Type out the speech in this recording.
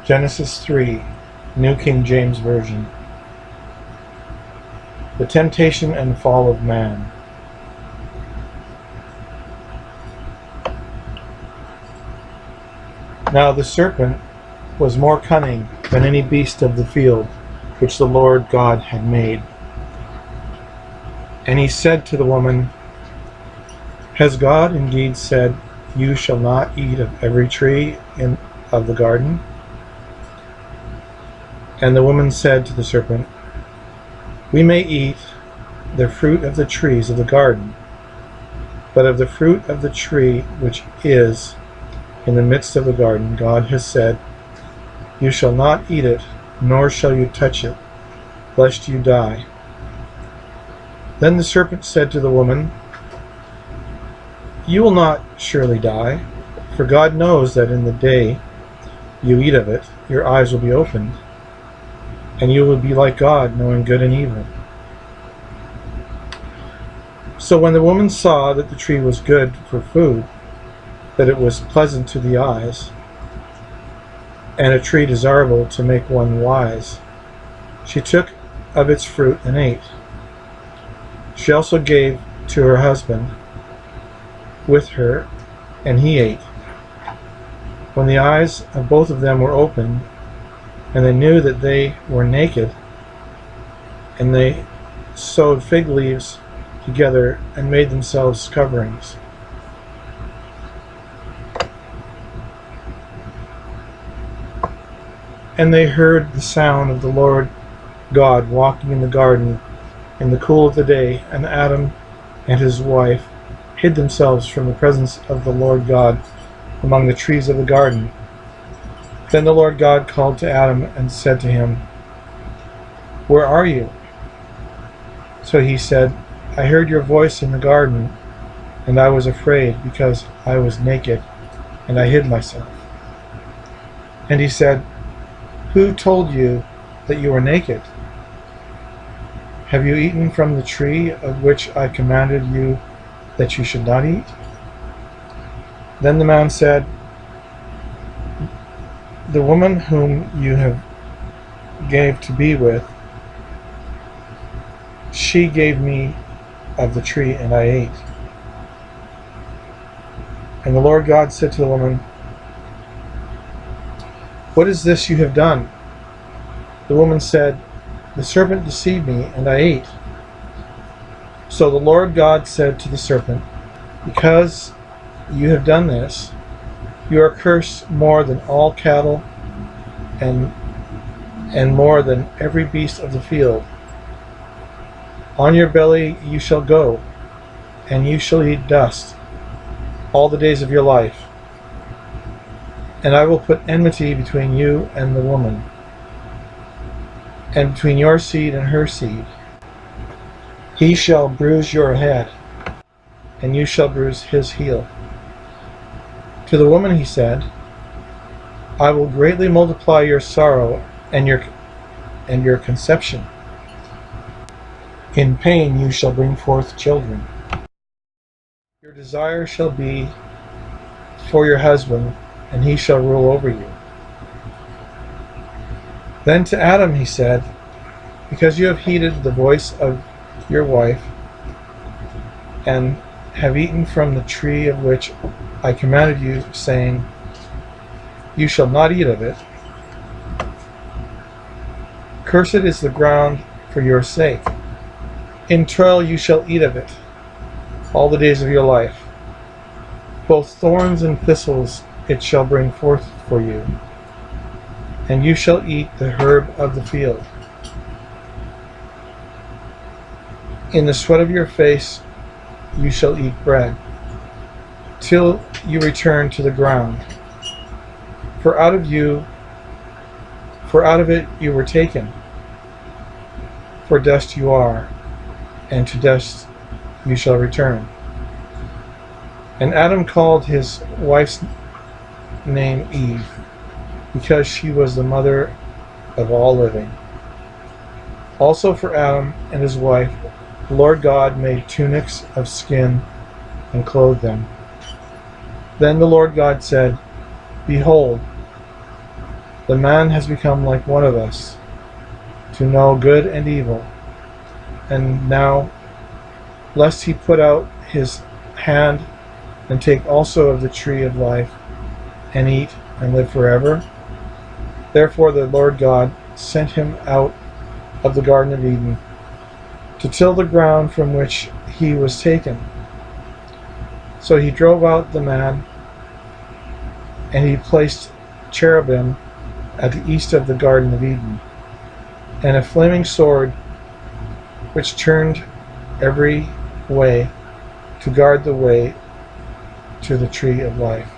Genesis 3, New King James Version. The temptation and fall of man. Now the serpent was more cunning than any beast of the field which the Lord God had made. And he said to the woman, Has God indeed said, You shall not eat of every tree of the garden? And the woman said to the serpent, We may eat the fruit of the trees of the garden, but of the fruit of the tree which is in the midst of the garden, God has said, You shall not eat it, nor shall you touch it, lest you die. Then the serpent said to the woman, You will not surely die, for God knows that in the day you eat of it, your eyes will be opened, and you will be like God, knowing good and evil. So when the woman saw that the tree was good for food, that it was pleasant to the eyes, and a tree desirable to make one wise, she took of its fruit and ate. She also gave to her husband with her, and he ate. When the eyes of both of them were opened, and they knew that they were naked, and they sewed fig leaves together and made themselves coverings. And they heard the sound of the Lord God walking in the garden in the cool of the day, and Adam and his wife hid themselves from the presence of the Lord God among the trees of the garden. Then the Lord God called to Adam and said to him, Where are you? So he said, I heard your voice in the garden, and I was afraid because I was naked, and I hid myself. And he said, Who told you that you were naked? Have you eaten from the tree of which I commanded you that you should not eat? Then the man said, The woman whom you have gave to be with, she gave me of the tree, and I ate. And the Lord God said to the woman, What is this you have done? The woman said, The serpent deceived me, and I ate. So the Lord God said to the serpent, Because you have done this, you are cursed more than all cattle and more than every beast of the field. On your belly you shall go, and you shall eat dust all the days of your life. And I will put enmity between you and the woman, and between your seed and her seed. He shall bruise your head, and you shall bruise his heel. To the woman he said, I will greatly multiply your sorrow and your conception. In pain you shall bring forth children. Your desire shall be for your husband, and he shall rule over you. Then to Adam he said, Because you have heeded the voice of your wife, and have eaten from the tree of which I commanded you, saying, You shall not eat of it. Cursed is the ground for your sake. In toil you shall eat of it all the days of your life. Both thorns and thistles it shall bring forth for you, and you shall eat the herb of the field. In the sweat of your face you shall eat bread, till you return to the ground. For out of it you were taken. For dust you are, and to dust you shall return. And Adam called his wife's name Eve, because she was the mother of all living. Also for Adam and his wife, the Lord God made tunics of skin and clothed them. Then the Lord God said, Behold, The man has become like one of us, to know good and evil. And now, lest he put out his hand and take also of the tree of life, and eat and live forever. Therefore the Lord God sent him out of the Garden of Eden to till the ground from which he was taken. So he drove out the man, and he placed cherubim at the east of the Garden of Eden, and a flaming sword which turned every way to guard the way to the tree of life.